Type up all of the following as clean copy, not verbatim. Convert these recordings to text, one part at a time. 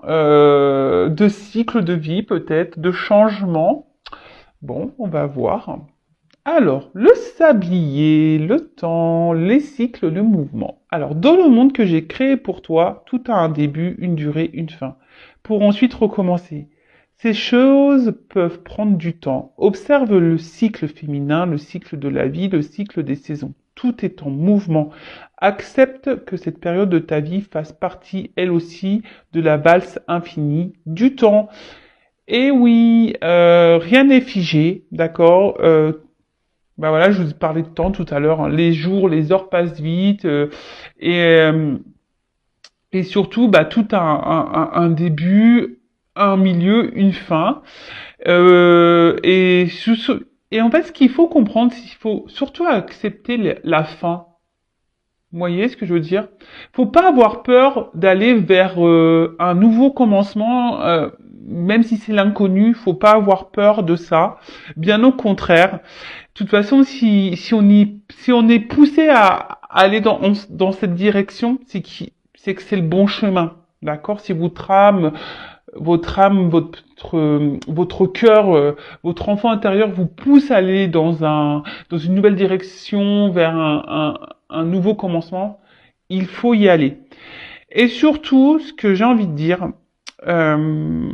de cycle de vie peut-être, de changement. Bon, on va voir. Alors, le sablier, le temps, les cycles de mouvement. Alors, dans le monde que j'ai créé pour toi, tout a un début, une durée, une fin, pour ensuite recommencer. Ces choses peuvent prendre du temps. Observe le cycle féminin, le cycle de la vie, le cycle des saisons. Tout est en mouvement. Accepte que cette période de ta vie fasse partie, elle aussi, de la valse infinie du temps. Et oui, rien n'est figé, d'accord. Bah voilà, je vous ai parlé de temps tout à l'heure, hein. Les jours, les heures passent vite, et, euh, et surtout, bah, tout a un début, un milieu, une fin. Et en fait, ce qu'il faut comprendre, c'est qu'il faut surtout accepter la fin. Vous voyez ce que je veux dire? Faut pas avoir peur d'aller vers un nouveau commencement, même si c'est l'inconnu. Faut pas avoir peur de ça. Bien au contraire. De toute façon, si on est poussé à aller dans cette direction, c'est que c'est le bon chemin. D'accord? Si votre âme, votre cœur, votre enfant intérieur vous pousse à aller dans une nouvelle direction, vers un nouveau commencement, il faut y aller. Et surtout, ce que j'ai envie de dire, euh,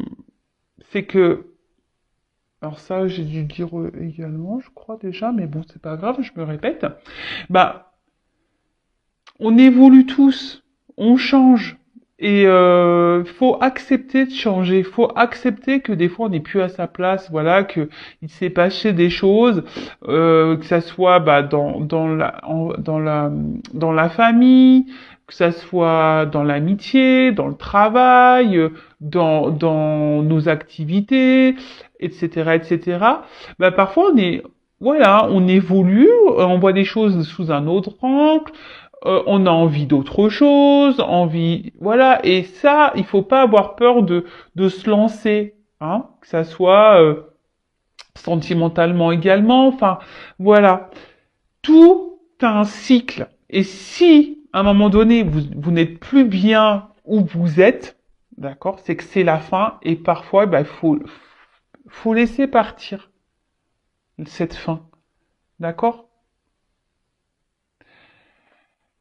c'est que, alors ça, j'ai dû le dire également, je crois déjà, mais bon, c'est pas grave, je me répète. Bah, on évolue tous, on change. Et faut accepter de changer, faut accepter que des fois on n'est plus à sa place, voilà, que il s'est passé des choses, que ça soit bah, dans la famille, que ça soit dans l'amitié, dans le travail, dans nos activités, etc., etc. Bah parfois on évolue, on voit des choses sous un autre angle, on a envie d'autre chose, voilà. Et ça, il faut pas avoir peur de se lancer, hein, que ça soit sentimentalement également. Enfin, voilà. Tout a un cycle. Et si, à un moment donné, vous n'êtes plus bien où vous êtes, d'accord, c'est que c'est la fin. Et parfois, bah, faut laisser partir cette fin, d'accord?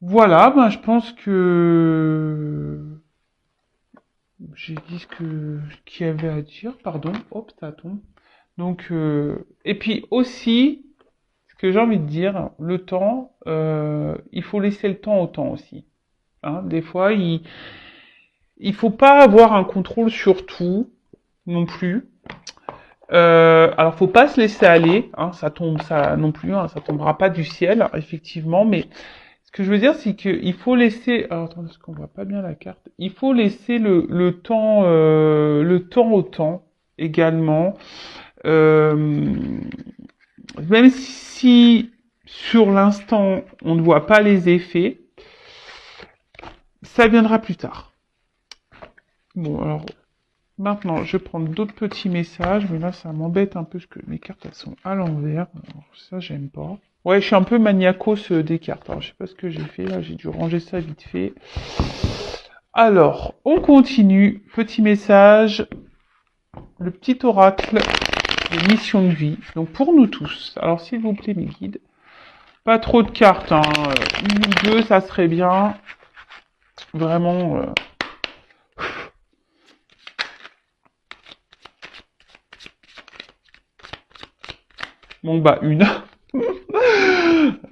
Voilà, ben, je pense que j'ai dit ce qu'il y avait à dire, pardon. Hop, ça tombe. Donc, et puis aussi, ce que j'ai envie de dire, le temps, il faut laisser le temps au temps aussi. Hein. Des fois, il faut pas avoir un contrôle sur tout non plus. Alors, faut pas se laisser aller, hein, ça tombe, ça non plus, hein, ça tombera pas du ciel, effectivement, mais ce que je veux dire, c'est qu'il faut laisser. Alors, attendez, parce qu'on voit pas bien la carte. Il faut laisser le temps au temps également. Euh, Même si sur l'instant on ne voit pas les effets, ça viendra plus tard. Bon, alors maintenant, je vais prendre d'autres petits messages, mais là, ça m'embête un peu parce que mes cartes elles sont à l'envers. Alors, ça, j'aime pas. Ouais, je suis un peu maniacos des cartes. Alors, je sais pas ce que j'ai fait là, j'ai dû ranger ça vite fait. Alors, on continue. Petit message. Le petit oracle de mission de vie. Donc, pour nous tous. Alors, s'il vous plaît, mes guides. Pas trop de cartes, hein. Une ou deux, ça serait bien. Vraiment. Bon, bah, une.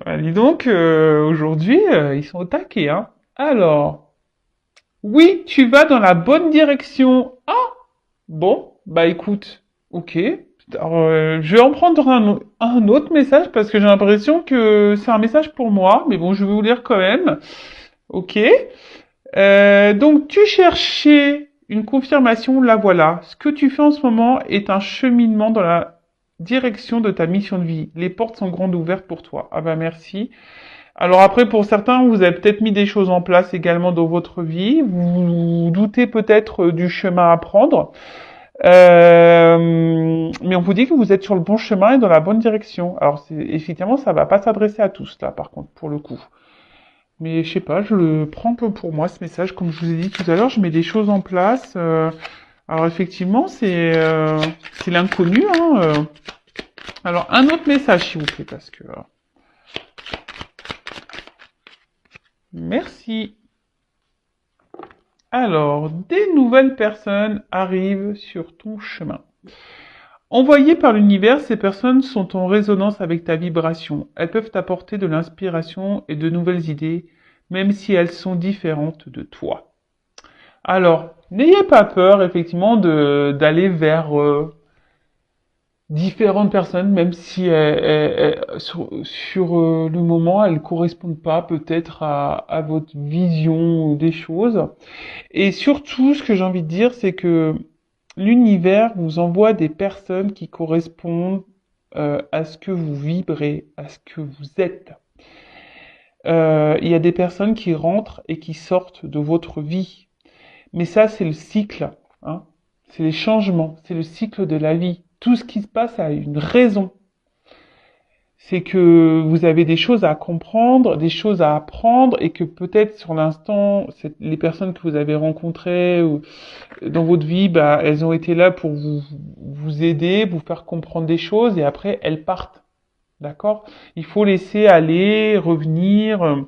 Bah, dis donc, aujourd'hui, ils sont au taquet, hein. Alors, oui, tu vas dans la bonne direction. Ah, bon, bah écoute, ok. Alors, je vais en prendre un autre message parce que j'ai l'impression que c'est un message pour moi, mais bon, je vais vous lire quand même. Ok. Donc, tu cherchais une confirmation, la voilà. Ce que tu fais en ce moment est un cheminement dans la direction de ta mission de vie. Les portes sont grandes ouvertes pour toi. Ah bah merci. Alors après, pour certains, vous avez peut-être mis des choses en place également dans votre vie. Vous vous doutez peut-être du chemin à prendre. Mais on vous dit que vous êtes sur le bon chemin et dans la bonne direction. Alors effectivement, ça va pas s'adresser à tous là, par contre, pour le coup. Mais je sais pas, je le prends que pour moi, ce message. Comme je vous ai dit tout à l'heure, je mets des choses en place. Alors effectivement, c'est l'inconnu, hein. Alors, un autre message, s'il vous plaît, parce que... merci. Alors, des nouvelles personnes arrivent sur ton chemin. Envoyées par l'univers, ces personnes sont en résonance avec ta vibration. Elles peuvent t'apporter de l'inspiration et de nouvelles idées, même si elles sont différentes de toi. Alors, n'ayez pas peur, effectivement, d'aller vers différentes personnes, même si sur le moment, elles correspondent pas peut-être à votre vision des choses. Et surtout, ce que j'ai envie de dire, c'est que l'univers vous envoie des personnes qui correspondent à ce que vous vibrez, à ce que vous êtes. Il y a des personnes qui rentrent et qui sortent de votre vie. Mais ça, c'est le cycle, hein. C'est les changements, c'est le cycle de la vie. Tout ce qui se passe a une raison. C'est que vous avez des choses à comprendre, des choses à apprendre, et que peut-être sur l'instant, les personnes que vous avez rencontrées ou dans votre vie, bah, elles ont été là pour vous aider, vous faire comprendre des choses, et après, elles partent. D'accord? Il faut laisser aller, revenir.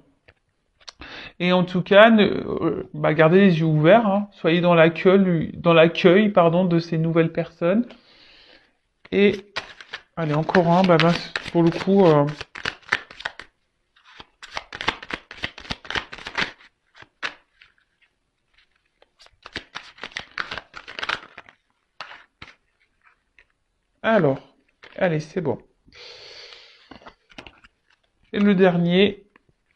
Et en tout cas, bah, gardez les yeux ouverts, hein. Soyez dans l'accueil, pardon, de ces nouvelles personnes. Et allez, encore un, bah, pour le coup. Alors, allez, c'est bon. Et le dernier,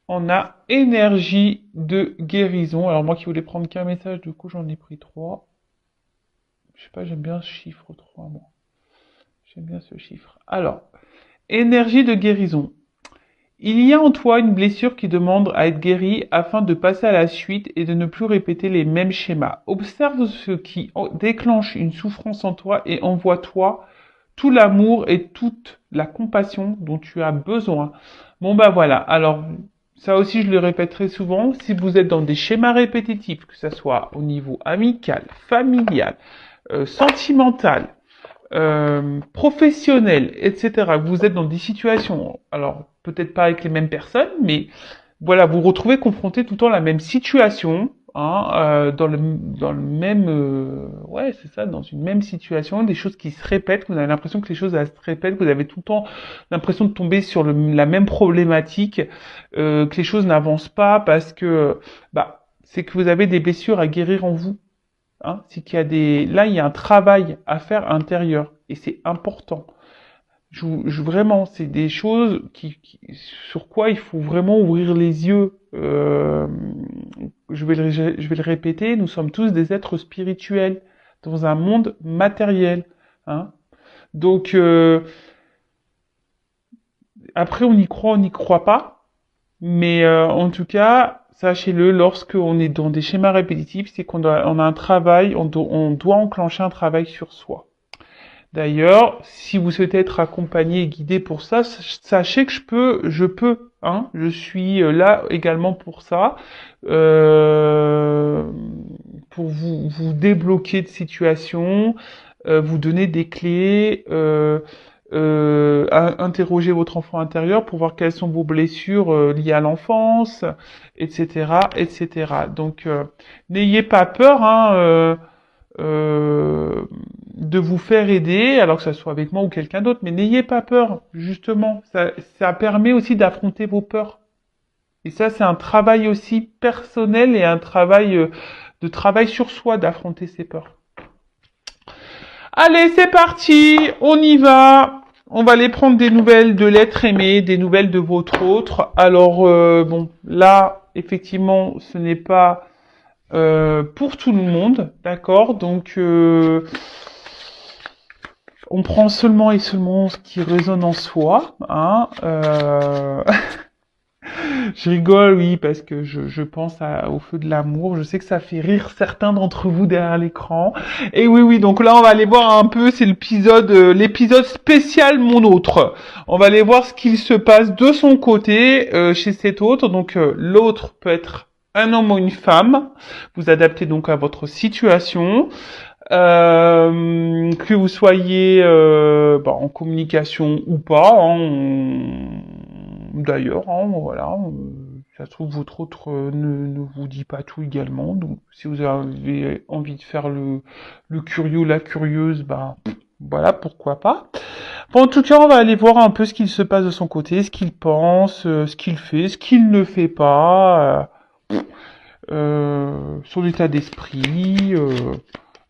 on a énergie de guérison. Alors moi qui voulais prendre qu'un message, du coup j'en ai pris 3. Je sais pas, j'aime bien ce chiffre 3, moi. J'aime bien ce chiffre. Alors, énergie de guérison. Il y a en toi une blessure qui demande à être guérie afin de passer à la suite et de ne plus répéter les mêmes schémas. Observe ce qui déclenche une souffrance en toi et envoie-toi tout l'amour et toute la compassion dont tu as besoin. Bon bah voilà, alors ça aussi je le répéterai souvent, si vous êtes dans des schémas répétitifs, que ce soit au niveau amical, familial, sentimental, professionnel, etc., vous êtes dans des situations, alors peut-être pas avec les mêmes personnes, mais voilà, vous vous retrouvez confronté tout le temps à la même situation, hein, dans le même, ouais, c'est ça, dans une même situation, des choses qui se répètent, que vous avez l'impression que les choses elles se répètent, que vous avez tout le temps l'impression de tomber sur la même problématique, que les choses n'avancent pas parce que, bah, c'est que vous avez des blessures à guérir en vous. Hein, c'est qu'il y a là, il y a un travail à faire intérieur et c'est important. Vraiment, c'est des choses sur quoi il faut vraiment ouvrir les yeux. Je vais le répéter, nous sommes tous des êtres spirituels dans un monde matériel. Hein. Donc, après, on n'y croit pas. Mais en tout cas, sachez-le, lorsque on est dans des schémas répétitifs, c'est on a un travail, on doit enclencher un travail sur soi. D'ailleurs, si vous souhaitez être accompagné et guidé pour ça, sachez que je peux, hein, je suis là également pour ça, pour vous débloquer de situations, vous donner des clés, interroger votre enfant intérieur pour voir quelles sont vos blessures liées à l'enfance, etc., etc. Donc, n'ayez pas peur, hein, de vous faire aider, alors que ça soit avec moi ou quelqu'un d'autre, mais n'ayez pas peur, justement. Ça permet aussi d'affronter vos peurs. Et ça, c'est un travail aussi personnel et un travail de travail sur soi d'affronter ses peurs. Allez, c'est parti, on y va. On va aller prendre des nouvelles de l'être aimé, des nouvelles de votre autre. Alors, bon, là, effectivement, ce n'est pas pour tout le monde, d'accord? Donc, on prend seulement et seulement ce qui résonne en soi. Hein, Je rigole, oui, parce que je pense au feu de l'amour. Je sais que ça fait rire certains d'entre vous derrière l'écran. Et oui, oui, donc là, on va aller voir un peu, c'est l'épisode spécial Mon Autre. On va aller voir ce qu'il se passe de son côté chez cet autre. Donc, l'autre peut être un homme ou une femme. Vous adaptez donc à votre situation. Que vous soyez en communication ou pas, hein, d'ailleurs, hein, voilà, ça se trouve votre autre ne vous dit pas tout également, donc si vous avez envie de faire le curieux, la curieuse, voilà, pourquoi pas. Bon, en tout cas, on va aller voir un peu ce qu'il se passe de son côté, ce qu'il pense, ce qu'il fait, ce qu'il ne fait pas, son état d'esprit,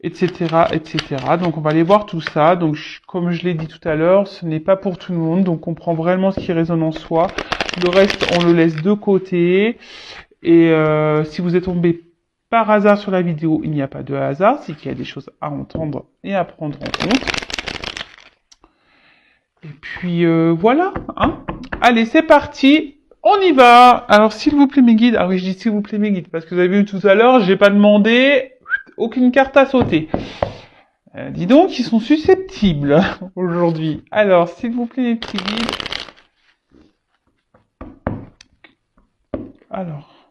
etc., etc. Donc on va aller voir tout ça. Donc comme je l'ai dit tout à l'heure, ce n'est pas pour tout le monde. Donc on prend vraiment ce qui résonne en soi. Le reste, on le laisse de côté. Et si vous êtes tombé par hasard sur la vidéo, il n'y a pas de hasard. C'est qu'il y a des choses à entendre et à prendre en compte. Et puis voilà. Hein. Allez, c'est parti. On y va. Alors s'il vous plaît mes guides. Ah oui, je dis s'il vous plaît mes guides parce que vous avez vu tout à l'heure, j'ai pas demandé aucune carte à sauter. Dis donc, ils sont susceptibles aujourd'hui. Alors, s'il vous plaît, les petits guides. Alors,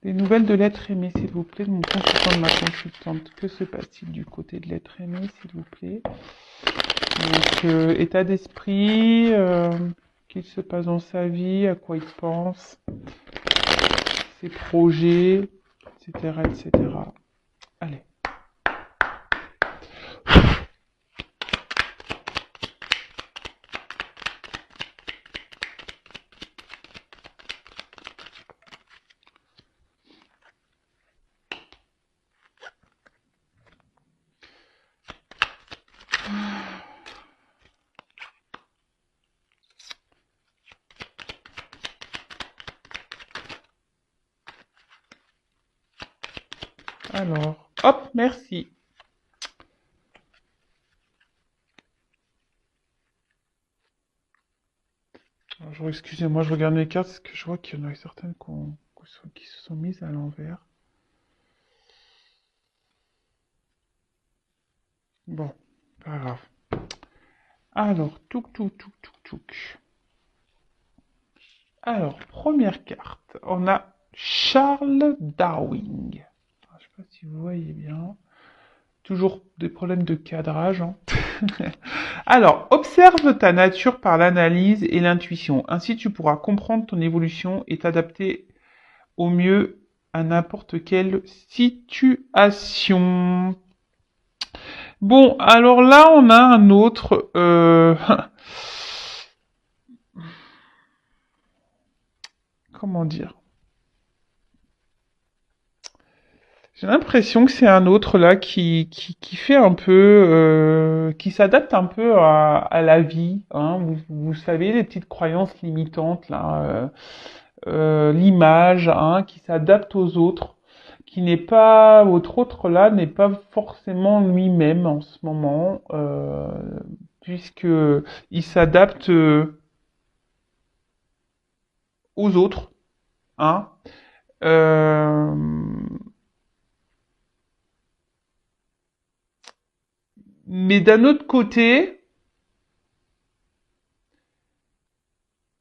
des nouvelles de l'être aimé, s'il vous plaît, de mon consultant, de ma consultante. Que se passe-t-il du côté de l'être aimé, s'il vous plaît? Donc, état d'esprit, qu'il se passe dans sa vie, à quoi il pense, ses projets, etc., etc. Allez. Alors, hop, merci. Alors, excusez-moi, je regarde mes cartes parce que je vois qu'il y en a certaines qui se sont mises à l'envers. Bon, pas grave. Alors, touk. Alors, première carte, on a Charles Darwin. Je sais pas si vous voyez bien. Toujours des problèmes de cadrage. Hein. Alors, observe ta nature par l'analyse et l'intuition. Ainsi, tu pourras comprendre ton évolution et t'adapter au mieux à n'importe quelle situation. Bon, alors là, on a un autre... Comment dire? J'ai l'impression que c'est un autre là qui fait un peu, qui s'adapte un peu à la vie. Hein. Vous savez, les petites croyances limitantes là, l'image, hein, qui s'adapte aux autres, qui n'est pas, votre autre là n'est pas forcément lui-même en ce moment, puisque il s'adapte aux autres, hein. Euh, mais d'un autre côté,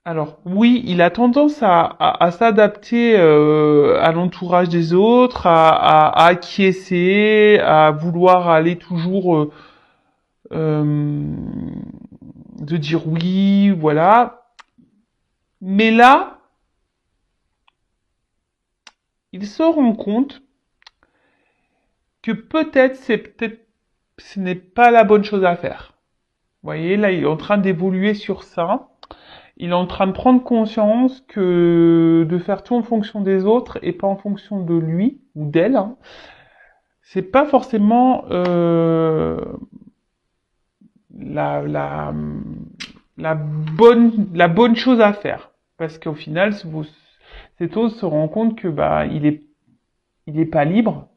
alors oui, il a tendance à s'adapter à l'entourage des autres, à acquiescer, à vouloir aller toujours euh, de dire oui, voilà. Mais là, il se rend compte que peut-être ce n'est pas la bonne chose à faire. Vous voyez, là, il est en train d'évoluer sur ça. Il est en train de prendre conscience que de faire tout en fonction des autres et pas en fonction de lui ou d'elle, hein, c'est pas forcément la, la, la bonne chose à faire. Parce qu'au final, cet autre se rend compte que il est pas libre.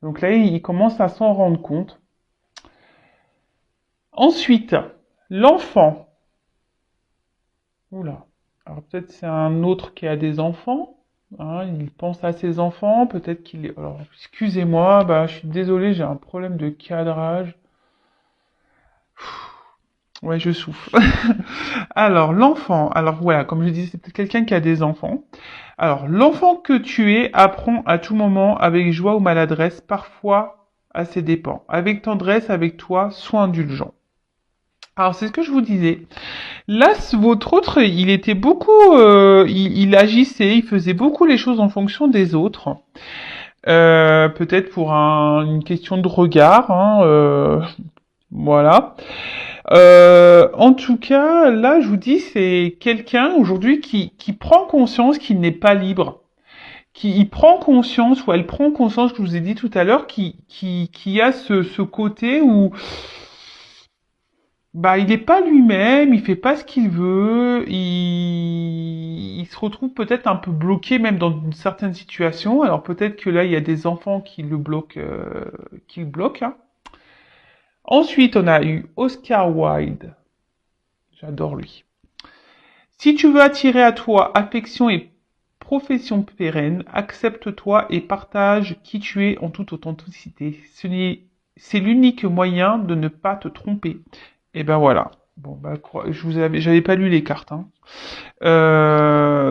Donc là, il commence à s'en rendre compte. Ensuite, l'enfant. Oula. Alors peut-être c'est un autre qui a des enfants, hein, il pense à ses enfants, peut-être qu'il est... Alors excusez-moi, bah je suis désolé, j'ai un problème de cadrage. Ouais, je souffle. Alors l'enfant, alors voilà, comme je disais, c'est peut-être quelqu'un qui a des enfants. Alors l'enfant que tu es apprend à tout moment avec joie ou maladresse, parfois à ses dépens. Avec tendresse, avec toi, sois indulgent. Alors c'est ce que je vous disais. Là, votre autre, il était beaucoup, il agissait, il faisait beaucoup les choses en fonction des autres. Peut-être pour une question de regard, hein, voilà. En tout cas, là, je vous dis, c'est quelqu'un aujourd'hui qui prend conscience qu'il n'est pas libre, qui il prend conscience ou elle prend conscience, que je vous ai dit tout à l'heure, qui a ce côté où bah, il n'est pas lui-même, il fait pas ce qu'il veut, il se retrouve peut-être un peu bloqué même dans une certaine situation. Alors peut-être que là, il y a des enfants qui le bloquent, hein. Ensuite, on a eu Oscar Wilde. J'adore lui. Si tu veux attirer à toi affection et profession pérenne, accepte-toi et partage qui tu es en toute authenticité. C'est l'unique moyen de ne pas te tromper. Et ben voilà. Bon bah j'avais pas lu les cartes, hein.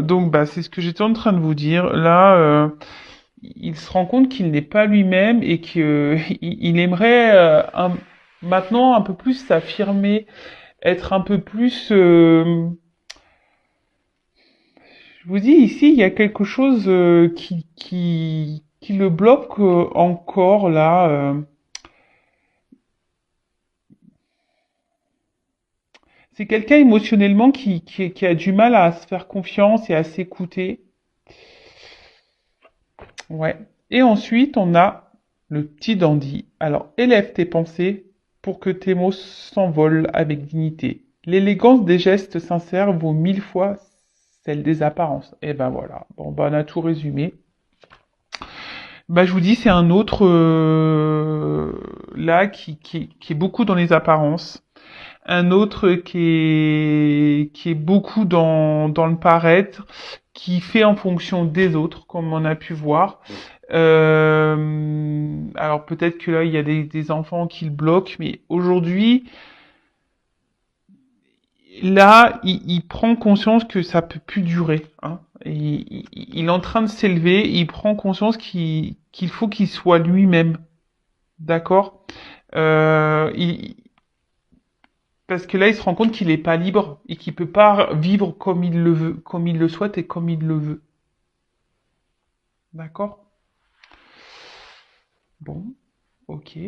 Donc bah c'est ce que j'étais en train de vous dire. Là, il se rend compte qu'il n'est pas lui-même et que il aimerait maintenant un peu plus s'affirmer, être un peu plus. Je vous dis ici, il y a quelque chose qui le bloque encore là. C'est quelqu'un émotionnellement qui a du mal à se faire confiance et à s'écouter. Ouais. Et ensuite, on a le petit dandy. Alors, élève tes pensées pour que tes mots s'envolent avec dignité. L'élégance des gestes sincères vaut 1000 fois celle des apparences. Et ben voilà. Bon, ben on a tout résumé. Bah, je vous dis, c'est un autre là qui est beaucoup dans les apparences. Un autre qui est beaucoup dans le paraître, qui fait en fonction des autres, comme on a pu voir. Alors peut-être que là, il y a des enfants qui le bloquent, mais aujourd'hui, là, il prend conscience que ça peut plus durer, hein. Et il est en train de s'élever, il prend conscience qu'il faut qu'il soit lui-même, d'accord? Il, Parce que là, il se rend compte qu'il n'est pas libre et qu'il peut pas vivre comme il le veut, comme il le souhaite et comme il le veut. D'accord? Bon, ok.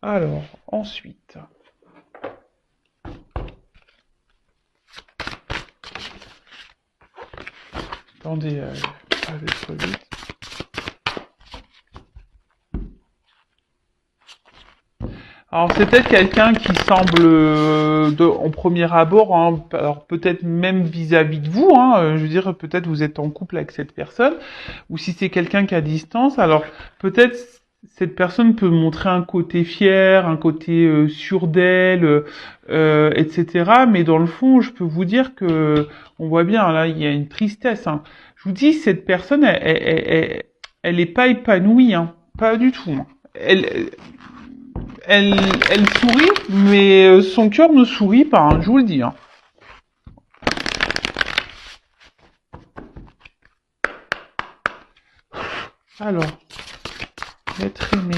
Alors, ensuite. Attendez, je vais trop vite. Alors, c'est peut-être quelqu'un qui semble, en premier abord, hein, alors peut-être même vis-à-vis de vous, hein, je veux dire, peut-être vous êtes en couple avec cette personne, ou si c'est quelqu'un qui a distance, alors peut-être cette personne peut montrer un côté fier, un côté sûr d'elle, etc. Mais dans le fond, je peux vous dire que on voit bien là, il y a une tristesse, hein. Je vous dis, cette personne, elle est pas épanouie, hein, pas du tout, hein. Elle, elle, elle sourit, mais son cœur ne sourit pas, hein, je vous le dis, hein. Alors, l'être aimé.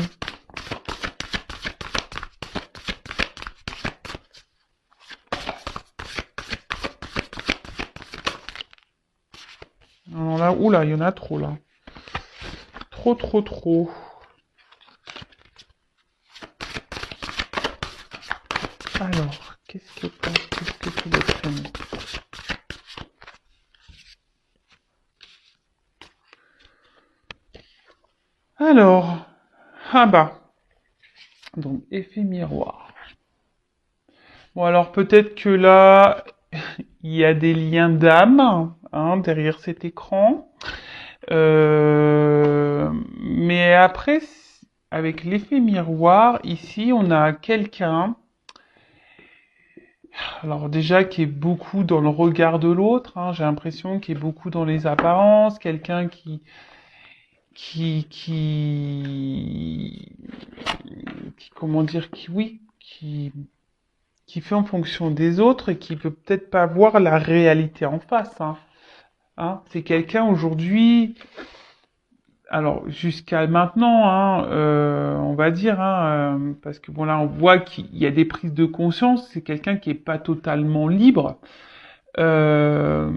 Alors là, oula, il y en a trop là. Trop, trop, trop. Alors, qu'est-ce que c'est l'être aimé? Alors, ah bah, donc effet miroir. Bon alors peut-être que là, il y a des liens d'âme, hein, derrière cet écran. Mais après, avec l'effet miroir, ici, on a quelqu'un Alors déjà, qui est beaucoup dans le regard de l'autre, hein, j'ai l'impression qu'il est beaucoup dans les apparences, quelqu'un qui, qui, comment dire, qui fait en fonction des autres et qui peut peut-être pas voir la réalité en face, hein. Hein, c'est quelqu'un aujourd'hui, alors jusqu'à maintenant, hein, on va dire, hein, parce que bon là on voit qu'il y a des prises de conscience, c'est quelqu'un qui est pas totalement libre, euh,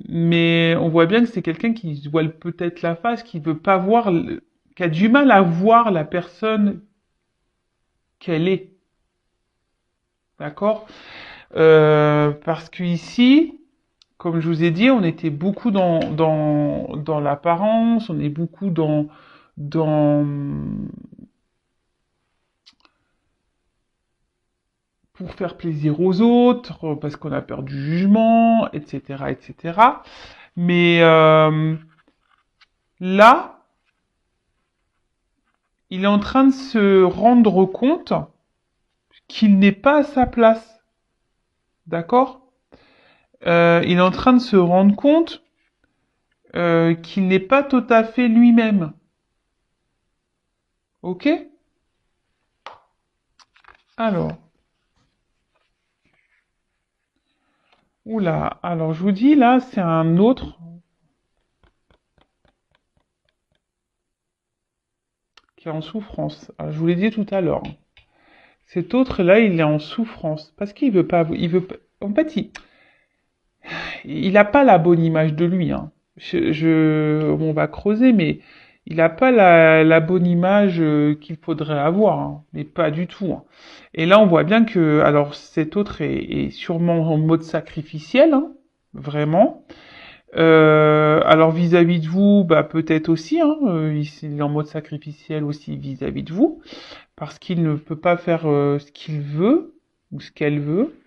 mais on voit bien que c'est quelqu'un qui se voile peut-être la face, qui veut pas voir, qui a du mal à voir la personne qu'elle est, d'accord? Parce que ici, comme je vous ai dit, on était beaucoup dans l'apparence, on est beaucoup dans, pour faire plaisir aux autres, parce qu'on a peur du jugement, etc., etc. Mais là, il est en train de se rendre compte qu'il n'est pas à sa place, d'accord? Il est en train de se rendre compte qu'il n'est pas tout à fait lui-même, ok? Alors, oula, alors je vous dis là, c'est un autre qui est en souffrance. Alors, je vous l'ai dit tout à l'heure. Cet autre-là, il est en souffrance parce qu'il veut pas, en fait, il a pas la bonne image de lui, hein. Bon, on va creuser, mais il a pas la bonne image qu'il faudrait avoir, hein, mais pas du tout, hein. Et là, on voit bien que, alors, cet autre est sûrement en mode sacrificiel, hein, vraiment. Alors vis-à-vis de vous, bah peut-être aussi, hein, il est en mode sacrificiel aussi vis-à-vis de vous, parce qu'il ne peut pas faire ce qu'il veut ou ce qu'elle veut.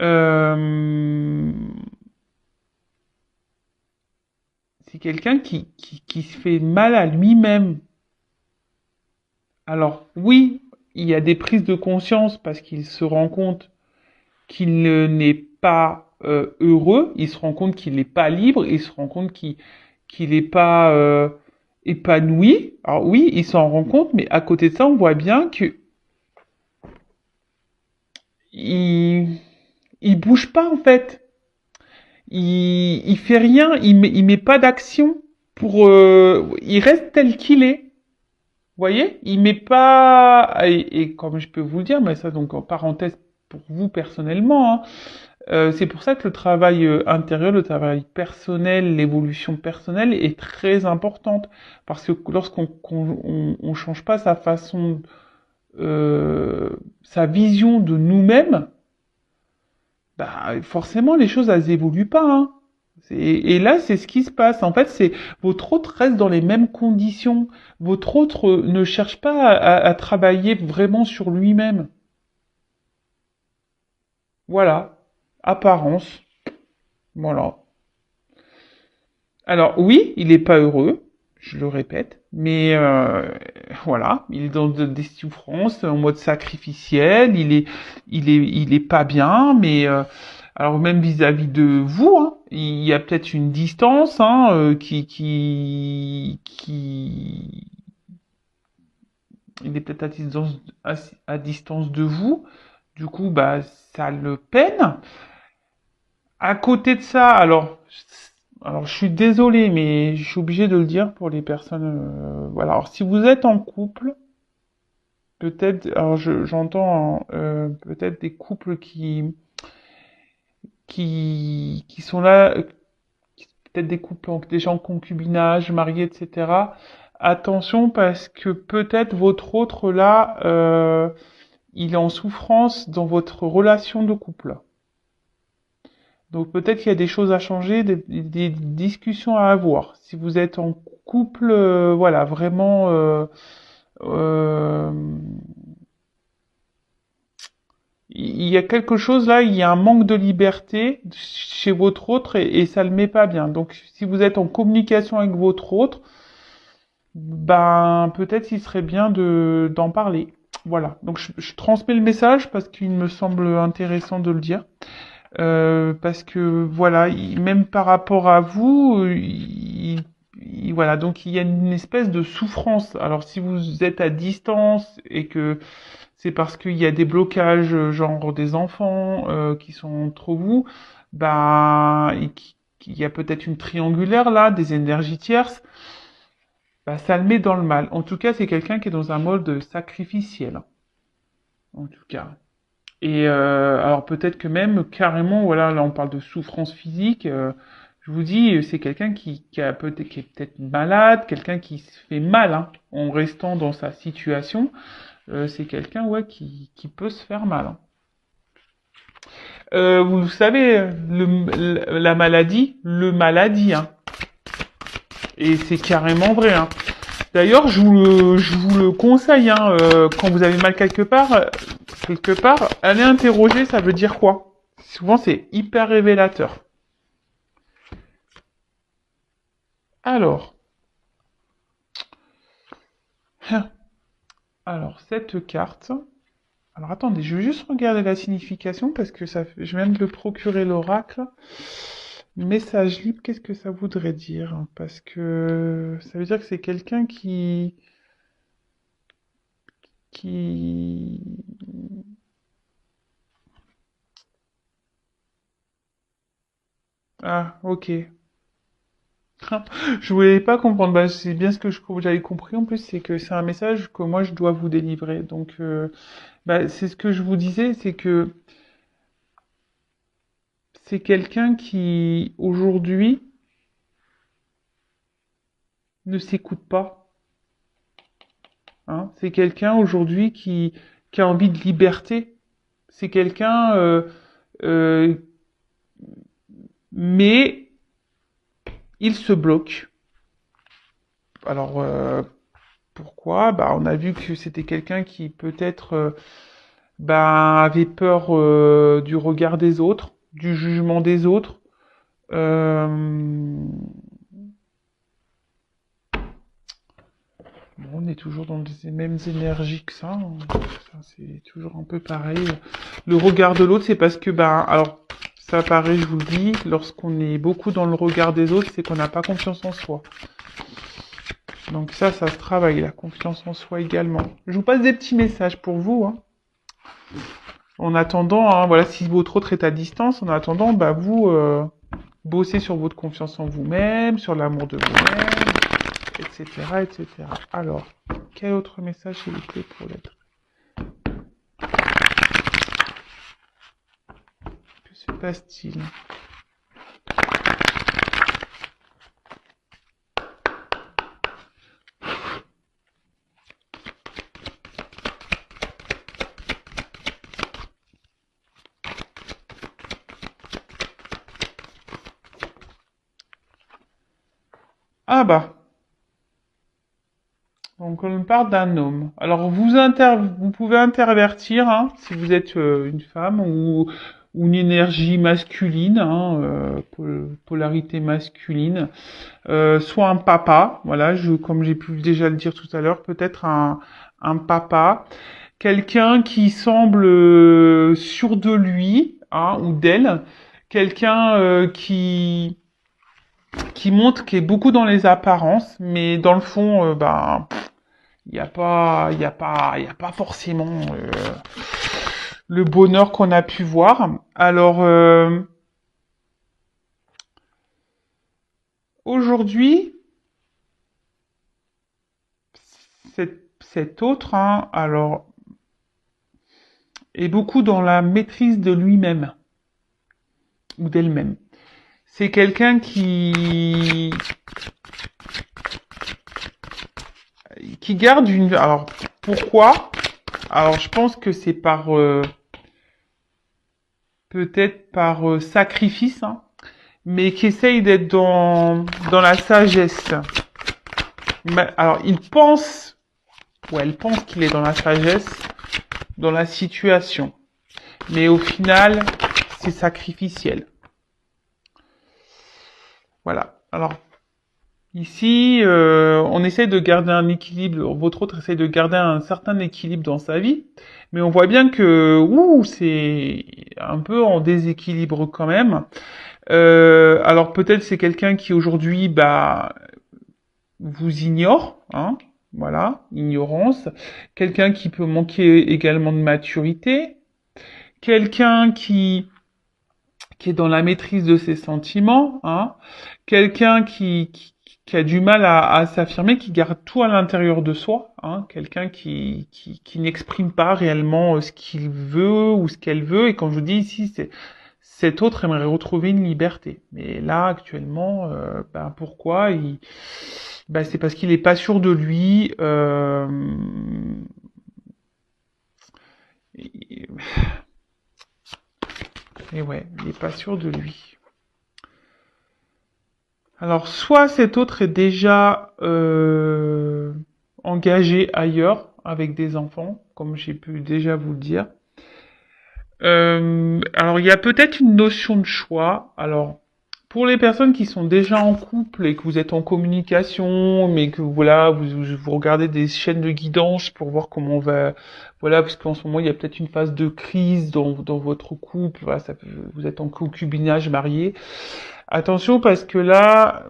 Euh, c'est quelqu'un qui se fait mal à lui-même. Alors oui, il y a des prises de conscience parce qu'il se rend compte qu'il n'est pas heureux, il se rend compte qu'il n'est pas libre, il se rend compte qu'il n'est pas épanoui. Alors oui, il s'en rend compte, mais à côté de ça, on voit bien que il, il bouge pas en fait. Il fait rien, il met pas d'action pour. Il reste tel qu'il est. Vous voyez, il met pas. Et comme je peux vous le dire, mais ça donc en parenthèse pour vous personnellement, hein, c'est pour ça que le travail intérieur, le travail personnel, l'évolution personnelle est très importante. Parce que lorsqu'on change pas sa façon, sa vision de nous-mêmes, bah, forcément, les choses, elles évoluent pas, hein. Et là, c'est ce qui se passe. En fait, c'est votre autre reste dans les mêmes conditions. Votre autre ne cherche pas à travailler vraiment sur lui-même. Voilà. Apparence. Voilà. Alors oui, il n'est pas heureux, je le répète, mais voilà, il est dans des souffrances en mode sacrificiel, il est pas bien, mais alors même vis-à-vis de vous, hein, il y a peut-être une distance, hein, il est peut-être à distance de vous, du coup, bah ça le peine. À côté de ça, alors je suis désolé, mais je suis obligé de le dire pour les personnes. Voilà. Alors si vous êtes en couple, peut-être, alors j'entends peut-être des couples qui sont là, peut-être des couples déjà en concubinage, mariés, etc. Attention parce que peut-être votre autre là, il est en souffrance dans votre relation de couple. Donc peut-être qu'il y a des choses à changer, des discussions à avoir. Si vous êtes en couple, voilà, vraiment, euh, il y a quelque chose là, il y a un manque de liberté chez votre autre et ça le met pas bien. Donc si vous êtes en communication avec votre autre, ben peut-être il serait bien d'en parler. Voilà, donc je transmets le message parce qu'il me semble intéressant de le dire. Parce que voilà, même par rapport à vous, voilà, donc il y a une espèce de souffrance. Alors si vous êtes à distance et que c'est parce qu'il y a des blocages, genre des enfants qui sont entre vous, bah, qu'il y a peut-être une triangulaire là, des énergies tierces, bah, ça le met dans le mal. En tout cas, c'est quelqu'un qui est dans un mode sacrificiel, en tout cas. Et alors peut-être que même carrément, voilà, là on parle de souffrance physique. Je vous dis, c'est quelqu'un qui est peut-être malade, quelqu'un qui se fait mal hein, en restant dans sa situation. C'est quelqu'un ouais qui peut se faire mal. Hein. Vous savez, la maladie, le maladie, hein. Et c'est carrément vrai. Hein. D'ailleurs, je vous le conseille, hein, quand vous avez mal quelque part, allez interroger, ça veut dire quoi? Souvent, c'est hyper révélateur. Alors, alors cette carte. Alors attendez, je vais juste regarder la signification parce que je viens de le procurer l'oracle. Message libre, qu'est-ce que ça voudrait dire? Parce que ça veut dire que c'est quelqu'un qui ah ok. Je voulais pas comprendre. Bah, c'est bien ce que j'avais compris en plus, c'est que c'est un message que moi je dois vous délivrer. Donc, bah, c'est ce que je vous disais, c'est que c'est quelqu'un qui aujourd'hui ne s'écoute pas. Hein. C'est quelqu'un aujourd'hui qui a envie de liberté. C'est quelqu'un, euh, mais il se bloque. Alors, pourquoi? Bah, on a vu que c'était quelqu'un qui peut-être bah, avait peur du regard des autres, du jugement des autres. Euh, bon, on est toujours dans les mêmes énergies que ça. Hein. Ça, c'est toujours un peu pareil. Le regard de l'autre, c'est parce que, bah, alors, ça paraît, je vous le dis, lorsqu'on est beaucoup dans le regard des autres, c'est qu'on n'a pas confiance en soi. Donc ça se travaille, la confiance en soi également. Je vous passe des petits messages pour vous. Hein. En attendant, hein, voilà, si votre autre est à distance, en attendant, bah vous bossez sur votre confiance en vous-même, sur l'amour de vous-même, etc., etc. Alors, quel autre message s'il vous plaît pour l'être? Que se passe-t-il? Ah bah, donc on parle d'un homme. Alors vous pouvez intervertir hein, si vous êtes une femme ou une énergie masculine, hein, polarité masculine, soit un papa, voilà, comme j'ai pu déjà le dire tout à l'heure, peut-être un papa, quelqu'un qui semble sûr de lui hein, ou d'elle, quelqu'un qui montre qui est beaucoup dans les apparences, mais dans le fond, ben il y a pas forcément le bonheur qu'on a pu voir. Alors aujourd'hui, cet autre, hein, alors est beaucoup dans la maîtrise de lui-même ou d'elle-même. C'est quelqu'un qui garde une. Alors pourquoi? Alors je pense que c'est par peut-être par sacrifice, hein, mais qui essaye d'être dans la sagesse. Alors il pense, ou elle pense qu'il est dans la sagesse, dans la situation, mais au final c'est sacrificiel. Voilà. Alors Ici, on essaie de garder un équilibre, votre autre essaie de garder un certain équilibre dans sa vie, mais on voit bien que c'est un peu en déséquilibre quand même. Alors peut-être c'est quelqu'un qui aujourd'hui vous ignore, hein, voilà, ignorance. Quelqu'un qui peut manquer également de maturité. Quelqu'un qui est dans la maîtrise de ses sentiments, hein. Quelqu'un qui a du mal à s'affirmer, qui garde tout à l'intérieur de soi, hein. Quelqu'un qui n'exprime pas réellement ce qu'il veut ou ce qu'elle veut. Et quand je vous dis ici, c'est cet autre aimerait retrouver une liberté. Mais là, actuellement, pourquoi c'est parce qu'il est pas sûr de lui. Et, et ouais, il est pas sûr de lui. Alors, soit cet autre est déjà engagé ailleurs avec des enfants, comme j'ai pu déjà vous le dire. Alors, il y a peut-être une notion de choix. Alors, pour les personnes qui sont déjà en couple et que vous êtes en communication, mais que voilà, vous regardez des chaînes de guidance pour voir comment on va, voilà, parce qu'en ce moment il y a peut-être une phase de crise dans votre couple, voilà, vous êtes en concubinage marié. Attention parce que là,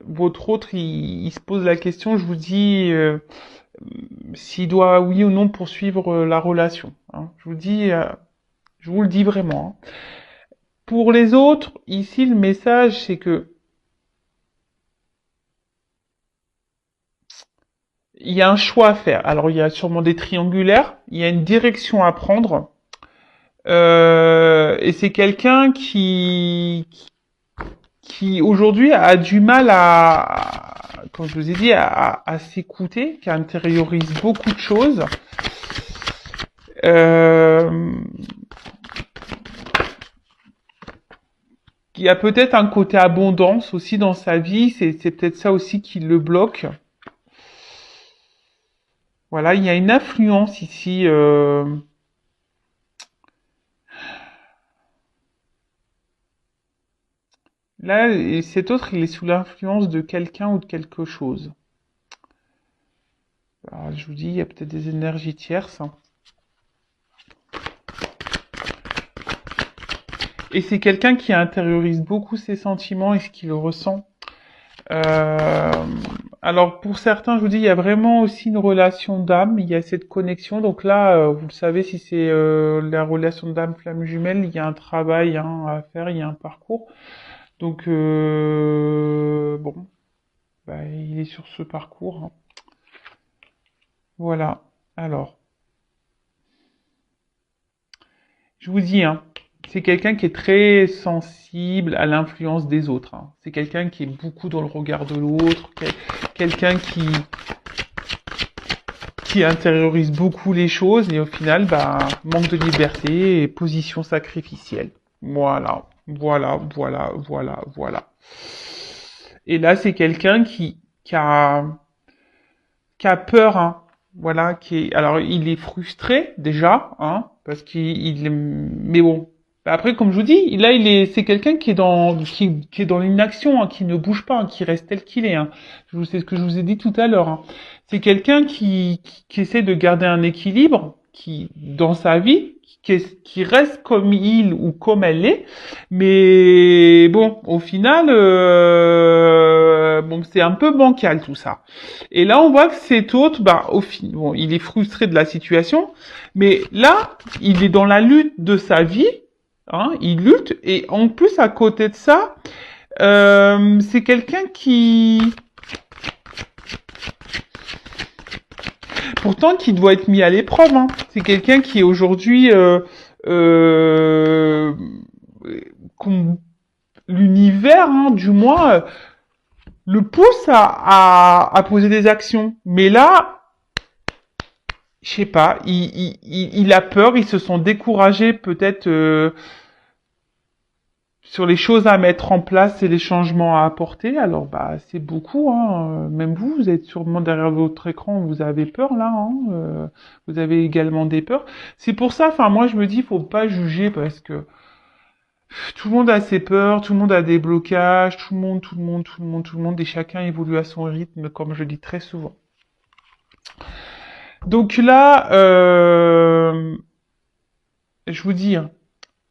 votre autre, il se pose la question, je vous dis, s'il doit oui ou non poursuivre la relation, hein. Je vous le dis vraiment, hein. Pour les autres, ici, le message, c'est que il y a un choix à faire. Alors, il y a sûrement des triangulaires, il y a une direction à prendre, et c'est quelqu'un qui aujourd'hui a du mal comme je vous ai dit, à s'écouter, qui intériorise beaucoup de choses. Euh, il y a peut-être un côté abondance aussi dans sa vie, c'est peut-être ça aussi qui le bloque. Voilà, il y a une influence ici. Là, et cet autre, il est sous l'influence de quelqu'un ou de quelque chose. Alors, je vous dis, il y a peut-être des énergies tierces, hein. Et c'est quelqu'un qui intériorise beaucoup ses sentiments et ce qu'il ressent. Euh, alors pour certains, je vous dis, il y a vraiment aussi une relation d'âme, il y a cette connexion. Donc là, vous le savez, si c'est la relation d'âme flamme jumelle, il y a un travail, hein, à faire, il y a un parcours. Donc bon, il est sur ce parcours, hein. Voilà. Alors, je vous dis, hein, c'est quelqu'un qui est très sensible à l'influence des autres, hein. C'est quelqu'un qui est beaucoup dans le regard de l'autre, quelqu'un qui intériorise beaucoup les choses et au final, manque de liberté et position sacrificielle. Voilà, voilà, voilà, voilà, voilà. Et là, c'est quelqu'un qui a peur, hein. Voilà, alors il est frustré déjà, hein, parce mais bon. Après, comme je vous dis, là, c'est quelqu'un qui est dans l'inaction, hein, qui ne bouge pas, hein, qui reste tel qu'il est, hein. C'est ce que je vous ai dit tout à l'heure, hein. C'est quelqu'un qui essaie de garder un équilibre, dans sa vie, qui reste comme il ou comme elle est, mais bon, au final, c'est un peu bancal tout ça. Et là, on voit que cet autre, bon, il est frustré de la situation, mais là, il est dans la lutte de sa vie, hein, il lutte, et en plus, à côté de ça, c'est quelqu'un pourtant, qui doit être mis à l'épreuve, hein. C'est quelqu'un qui est aujourd'hui, euh, l'univers, hein, du moins, le pousse à poser des actions. Mais là, je sais pas, il a peur, ils se sont découragés peut-être sur les choses à mettre en place et les changements à apporter. Alors c'est beaucoup, hein. Même vous êtes sûrement derrière votre écran, vous avez peur là, hein. Vous avez également des peurs. C'est pour ça, enfin moi je me dis, faut pas juger parce que Tout le monde a ses peurs, tout le monde a des blocages, tout le monde, et chacun évolue à son rythme, comme je dis très souvent. Donc là, je vous dis, hein,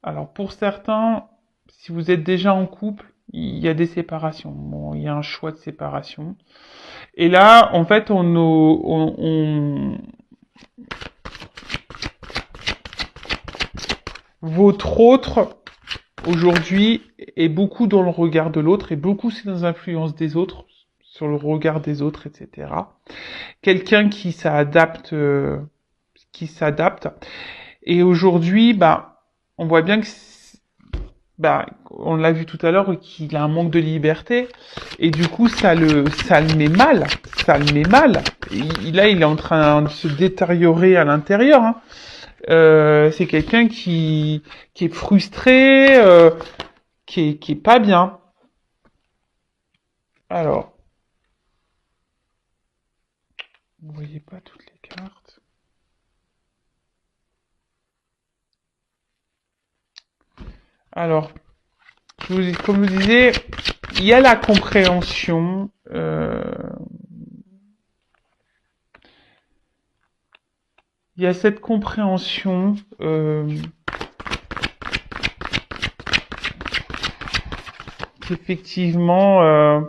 alors pour certains, si vous êtes déjà en couple, il y a des séparations. Bon, il y a un choix de séparation. Et là, en fait, votre autre aujourd'hui est beaucoup dans le regard de l'autre et beaucoup c'est dans l'influence des autres, sur le regard des autres, etc. Quelqu'un qui s'adapte. Et aujourd'hui, bah, on voit bien que, bah, on l'a vu tout à l'heure, qu'il a un manque de liberté. Et du coup, ça le met mal. Ça le met mal. Là, il est en train de se détériorer à l'intérieur, hein. C'est quelqu'un qui est frustré, qui est pas bien. Alors, vous voyez pas toutes les cartes. Alors, comme je vous disais, il y a la compréhension. Il y a cette compréhension. Qu'effectivement,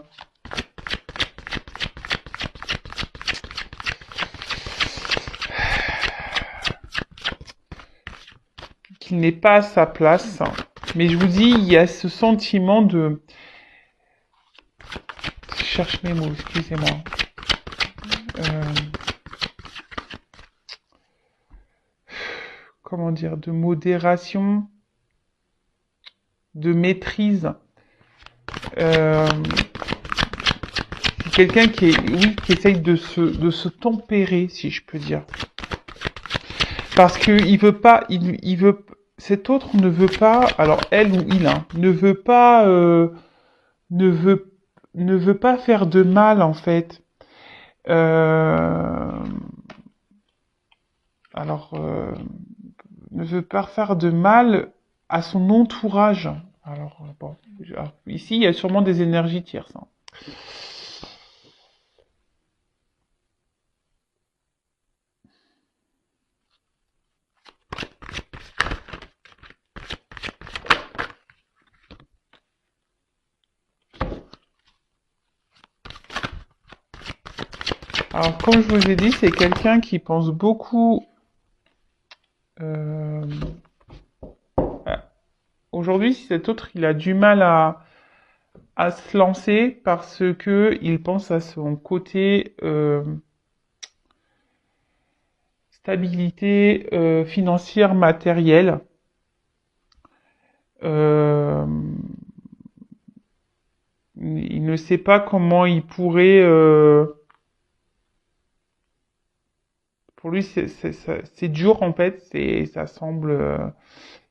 qu'il n'est pas à sa place. Mais je vous dis, il y a ce sentiment de... Je cherche mes mots, excusez-moi. Comment dire, de modération, de maîtrise. C'est quelqu'un qui est, oui, qui essaye de se tempérer, si je peux dire. Parce que il veut pas, il veut, cet autre ne veut pas, alors elle ou il, hein, ne veut pas, ne veut, ne veut pas faire de mal en fait. Euh, alors, ne veut pas faire de mal à son entourage. Alors, bon, ici, il y a sûrement des énergies tierces, hein. Alors, comme je vous ai dit, c'est quelqu'un qui pense beaucoup. euh, Aujourd'hui, si cet autre, il a du mal à se lancer parce que il pense à son côté stabilité financière matérielle. Euh, il ne sait pas comment il pourrait. Pour lui, c'est dur en fait. Ça semble.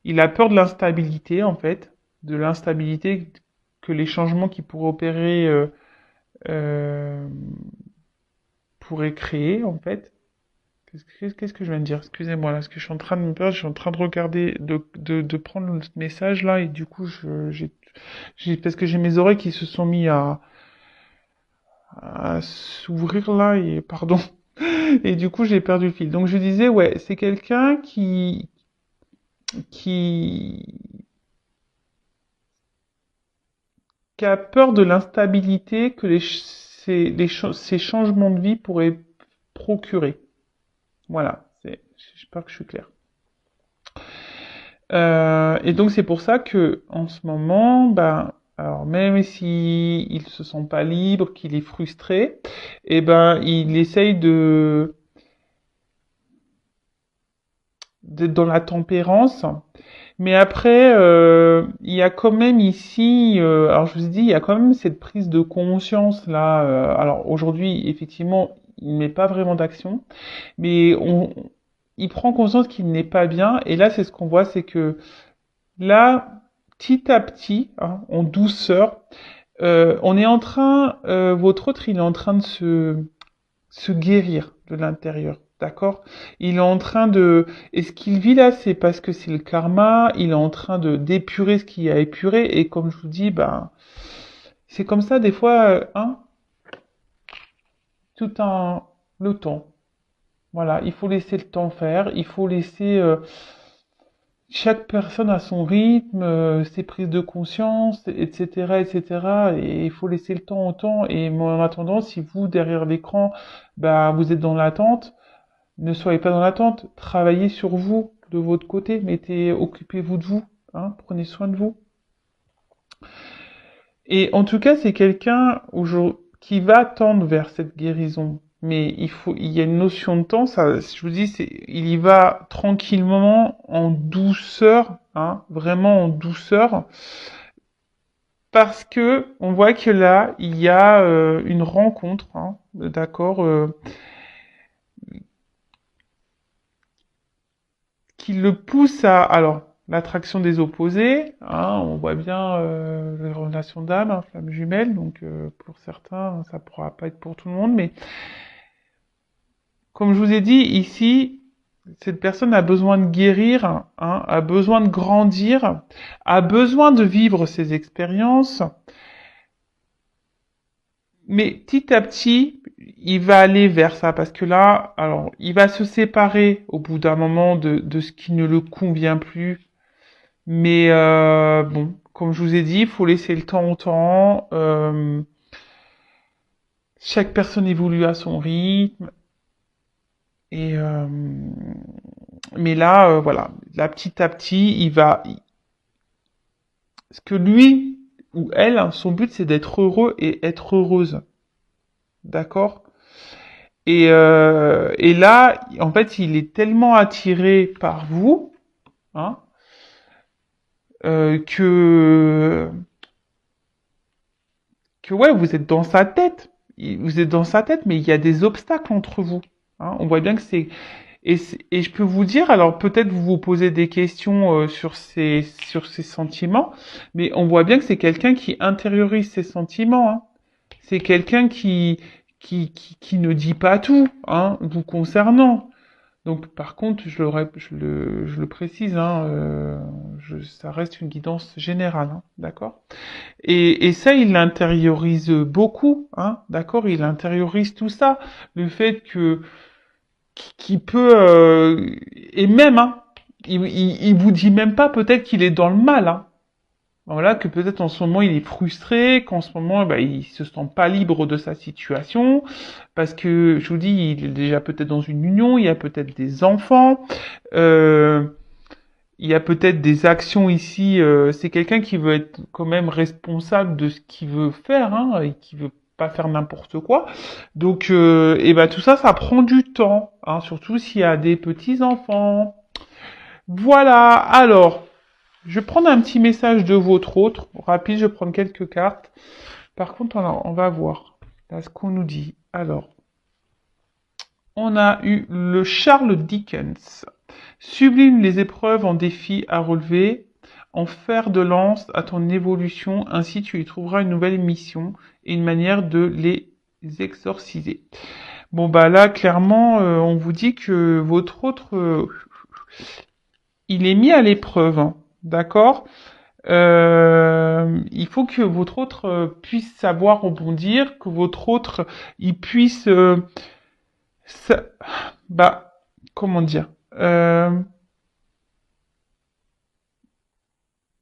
Il a peur de l'instabilité en fait, de l'instabilité que les changements qui pourraient opérer euh, pourraient créer en fait. Qu'est-ce que je viens de dire? Excusez-moi, là, parce que je suis en train de me perdre, je suis en train de regarder, de prendre le message là, et du coup, parce que j'ai mes oreilles qui se sont mis à s'ouvrir là, et pardon, et du coup, j'ai perdu le fil. Donc, je disais, ouais, c'est quelqu'un qui, qui a peur de l'instabilité que ces changements de vie pourraient procurer. Voilà, j'espère que je suis claire. Et donc c'est pour ça que en ce moment, ben, alors même si il se sent pas libre, qu'il est frustré, et ben il essaye d'être dans la tempérance. Mais après, il y a quand même ici, alors je vous ai dit, il y a quand même cette prise de conscience là. Alors aujourd'hui, effectivement, il met pas vraiment d'action, mais il prend conscience qu'il n'est pas bien. Et là, c'est ce qu'on voit, c'est que là, petit à petit, hein, en douceur, on est en train, votre autre, il est en train se guérir de l'intérieur. D'accord? Il est en train de... Et ce qu'il vit là, c'est parce que c'est le karma. Il est en train de d'épurer ce qu'il y a épuré. Et comme je vous dis, ben, c'est comme ça des fois, hein, tout en le temps. Voilà, il faut laisser le temps faire. Il faut laisser... chaque personne a son rythme, ses prises de conscience, etc., etc. Et il faut laisser le temps au temps. Et moi, en attendant, si vous, derrière l'écran, bah, vous êtes dans l'attente, ne soyez pas dans l'attente. Travaillez sur vous, de votre côté. Occupez-vous de vous, hein. Prenez soin de vous. Et en tout cas, c'est quelqu'un qui va tendre vers cette guérison. Mais il y a une notion de temps, ça, je vous dis, il y va tranquillement, en douceur, hein, vraiment en douceur, parce que on voit que là, il y a une rencontre, hein, d'accord, qui le pousse à, alors, l'attraction des opposés, hein, on voit bien les relations d'âme, hein, flamme jumelle, donc pour certains, ça pourra pas être pour tout le monde, mais comme je vous ai dit ici, cette personne a besoin de guérir, hein, a besoin de grandir, a besoin de vivre ses expériences, mais petit à petit, il va aller vers ça parce que là, alors, il va se séparer au bout d'un moment de ce qui ne le convient plus. Mais bon, comme je vous ai dit, il faut laisser le temps au temps. Chaque personne évolue à son rythme. Et mais là, voilà, là petit à petit, ce que lui ou elle, hein, son but, c'est d'être heureux et être heureuse, d'accord? Et là, en fait, il est tellement attiré par vous, hein, que ouais, vous êtes dans sa tête. Vous êtes dans sa tête, mais il y a des obstacles entre vous. Hein. On voit bien que et je peux vous dire, alors peut-être vous vous posez des questions sur ces sentiments, mais on voit bien que c'est quelqu'un qui intériorise ses sentiments. Hein. C'est quelqu'un qui ne dit pas tout, hein, vous concernant. Donc, par contre, je le précise, hein, ça reste une guidance générale, hein, d'accord? Et ça, il l'intériorise beaucoup, hein, d'accord? Il intériorise tout ça, le fait que qu'il peut et même, hein, il vous dit même pas peut-être qu'il est dans le mal, hein. Voilà, que peut-être en ce moment il est frustré, qu'en ce moment bah, il se sent pas libre de sa situation, parce que je vous dis, il est déjà peut-être dans une union, il y a peut-être des enfants, euh, il y a peut-être des actions ici. C'est quelqu'un qui veut être quand même responsable de ce qu'il veut faire, hein, et qui veut pas faire n'importe quoi. Donc, et ben tout ça, ça prend du temps, hein, surtout s'il y a des petits enfants. Voilà. Alors. Je vais prendre un petit message de votre autre. Rapide, je vais prendre quelques cartes. Par contre, on va voir là ce qu'on nous dit. Alors, on a eu le Charles Dickens. Sublime les épreuves en défis à relever, en fer de lance à ton évolution, ainsi tu y trouveras une nouvelle mission et une manière de les exorciser. Bon bah là, clairement, on vous dit que votre autre, il est mis à l'épreuve, hein, d'accord? Il faut que votre autre puisse savoir rebondir, que votre autre il puisse, sa- bah, comment dire,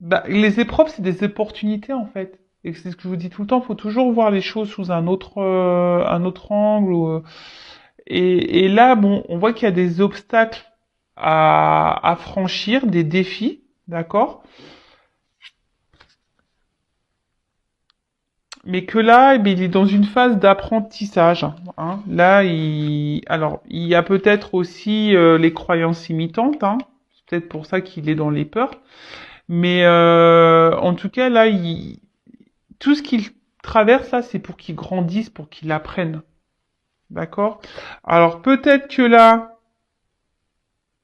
bah, les épreuves c'est des opportunités en fait. Et c'est ce que je vous dis tout le temps, il faut toujours voir les choses sous un autre angle. Et là, bon, on voit qu'il y a des obstacles à franchir, des défis, d'accord? Mais que là, eh bien, il est dans une phase d'apprentissage. Hein. Là, alors, il y a peut-être aussi les croyances imitantes. Hein. C'est peut-être pour ça qu'il est dans les peurs. Mais en tout cas, là, tout ce qu'il traverse là, c'est pour qu'il grandisse, pour qu'il apprenne. D'accord? Alors peut-être que là,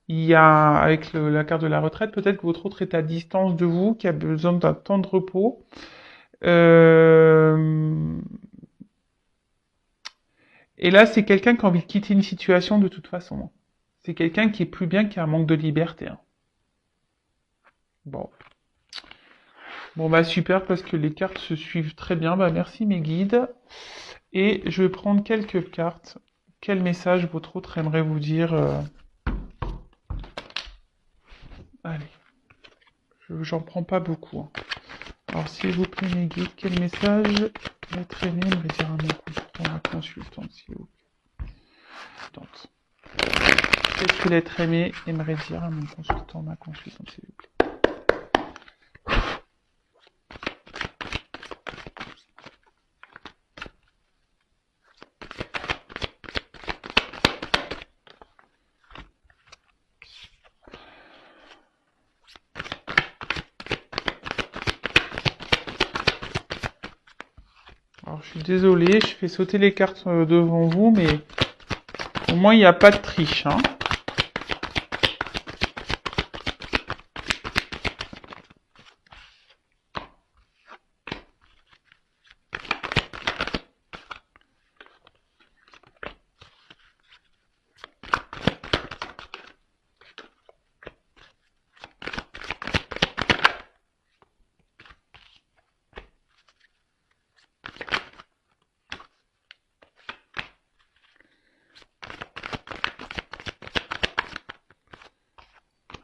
il y a, avec la carte de la retraite, peut-être que votre autre est à distance de vous, qui a besoin d'un temps de repos. Euh, Et là, c'est quelqu'un qui a envie de quitter une situation de toute façon. C'est quelqu'un qui est plus bien, qui a un manque de liberté. Hein. Bon. Bon, bah super, parce que les cartes se suivent très bien. Bah merci mes guides. Et je vais prendre quelques cartes. Quel message votre autre aimerait vous dire Allez, j'en prends pas beaucoup. Hein. Alors, s'il vous plaît, mes guides, quel message l'être aimé aimerait dire à mon consultant, ma consultante, s'il vous plaît. Qu'est-ce que l'être aimé aimerait dire à mon consultant, ma consultante, s'il vous plaît. Alors, je suis désolé, je fais sauter les cartes devant vous, mais au moins, il n'y a pas de triche. Hein.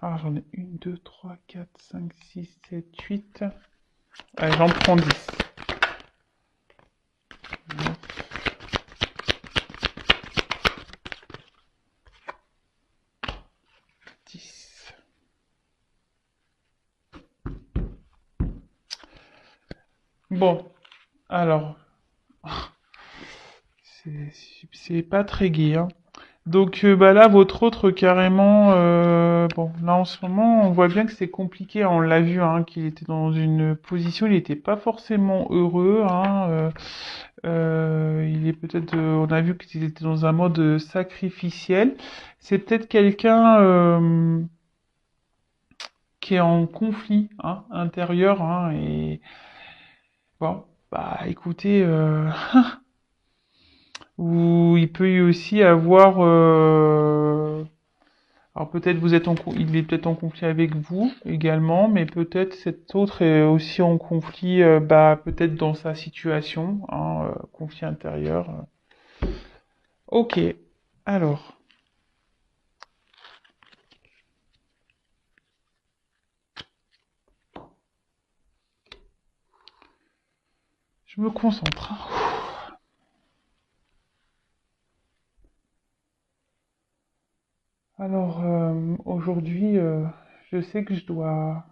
Alors, j'en ai 1, 2, 3, 4, 5, 6, 7, 8. Allez, j'en prends 10. 9, 10. Bon, alors, c'est pas très gai, hein. Donc bah là, votre autre carrément, bon, là en ce moment, on voit bien que c'est compliqué. On l'a vu, hein, qu'il était dans une position, il n'était pas forcément heureux. Hein, il est peut-être, on a vu qu'il était dans un mode sacrificiel. C'est peut-être quelqu'un qui est en conflit hein, intérieur. Hein, et bon, bah écoutez. Ou il peut y aussi avoir alors peut-être vous êtes il est peut-être en conflit avec vous également, mais peut-être cet autre est aussi en conflit, bah peut-être dans sa situation, hein, conflit intérieur. Ok, alors je me concentre. Hein. Alors aujourd'hui, je sais que je dois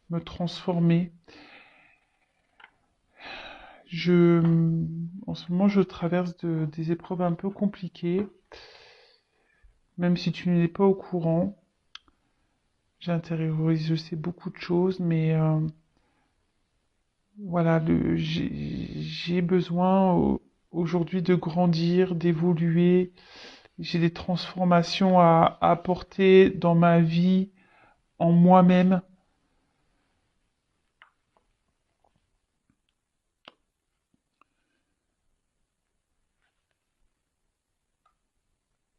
me transformer. Je, en ce moment, je traverse des épreuves un peu compliquées, même si tu n'es pas au courant. J'intériorise, je sais beaucoup de choses, mais voilà, j'ai besoin aujourd'hui de grandir, d'évoluer. J'ai des transformations à apporter dans ma vie, en moi-même.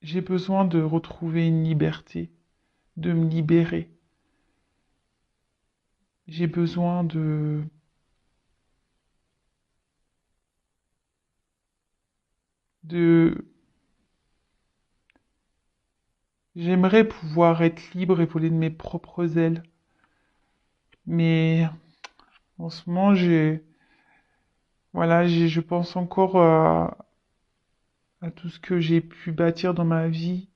J'ai besoin de retrouver une liberté, de me libérer. J'ai besoin de, j'aimerais pouvoir être libre et voler de mes propres ailes. Mais en ce moment, voilà, je pense encore à tout ce que j'ai pu bâtir dans ma vie,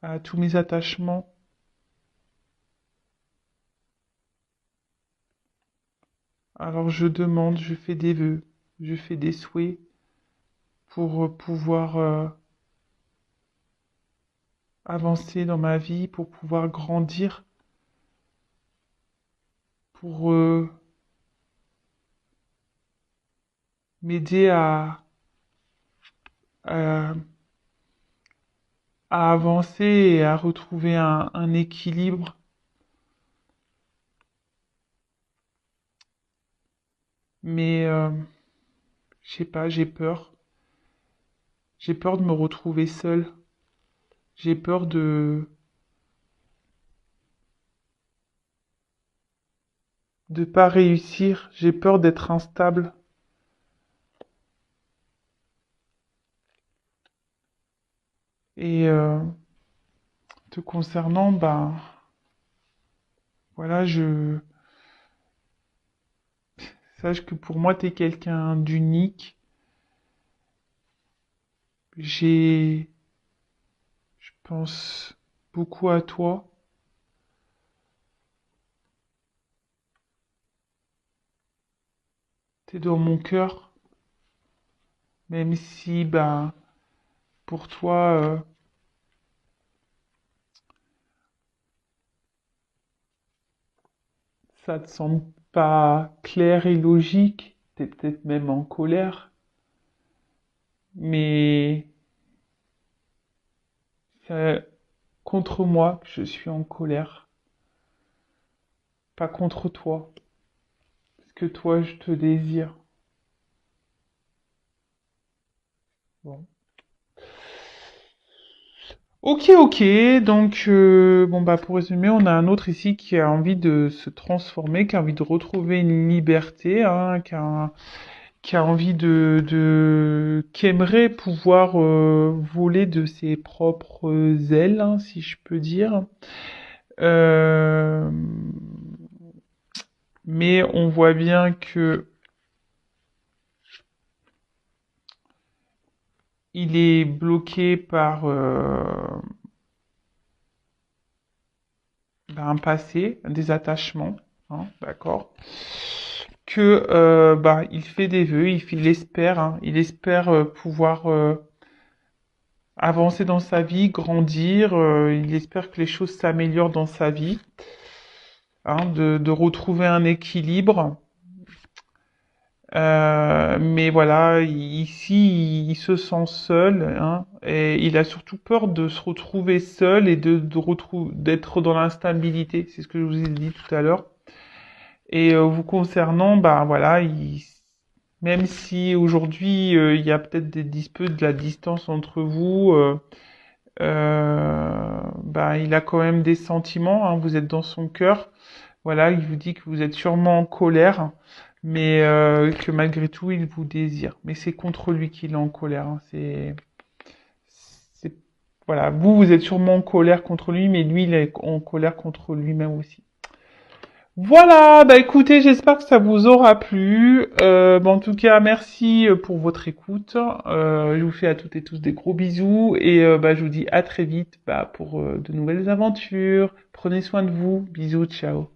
à tous mes attachements. Alors je demande, je fais des vœux, je fais des souhaits pour pouvoir avancer dans ma vie, pour pouvoir grandir, pour m'aider à, à avancer et à retrouver un équilibre. Mais je sais pas, j'ai peur. J'ai peur de me retrouver seule. J'ai peur de pas réussir. J'ai peur d'être instable. Et te concernant, ben voilà, sache que pour moi, t'es quelqu'un d'unique. J'ai, je pense beaucoup à toi. T'es dans mon cœur, même si, ben, pour toi, ça te semble pas clair et logique. T'es peut-être même en colère, mais c'est contre moi que je suis en colère, pas contre toi, parce que toi, je te désire. Bon. Ok, ok. Donc, bon, bah, pour résumer, on a un autre ici qui a envie de se transformer, qui a envie de retrouver une liberté, hein, qui a envie qui aimerait pouvoir voler de ses propres ailes, hein, si je peux dire. Euh, mais on voit bien que il est bloqué par un passé, des attachements, hein, d'accord, que bah, il fait des vœux, il espère, hein, il espère pouvoir avancer dans sa vie, grandir, il espère que les choses s'améliorent dans sa vie, hein, de retrouver un équilibre. Mais voilà, ici, il se sent seul, hein, et il a surtout peur de se retrouver seul et d'être dans l'instabilité. C'est ce que je vous ai dit tout à l'heure. Et vous concernant, bah voilà, même si aujourd'hui il y a peut-être des disputes, de la distance entre vous, bah il a quand même des sentiments, hein, vous êtes dans son cœur. Voilà, il vous dit que vous êtes sûrement en colère, mais que malgré tout il vous désire. Mais c'est contre lui qu'il est en colère, hein. C'est, voilà, vous êtes sûrement en colère contre lui, mais lui il est en colère contre lui-même aussi. Voilà, bah écoutez, j'espère que ça vous aura plu. Bah, en tout cas, merci pour votre écoute. Je vous fais à toutes et tous des gros bisous et bah, je vous dis à très vite bah, pour de nouvelles aventures. Prenez soin de vous. Bisous, ciao.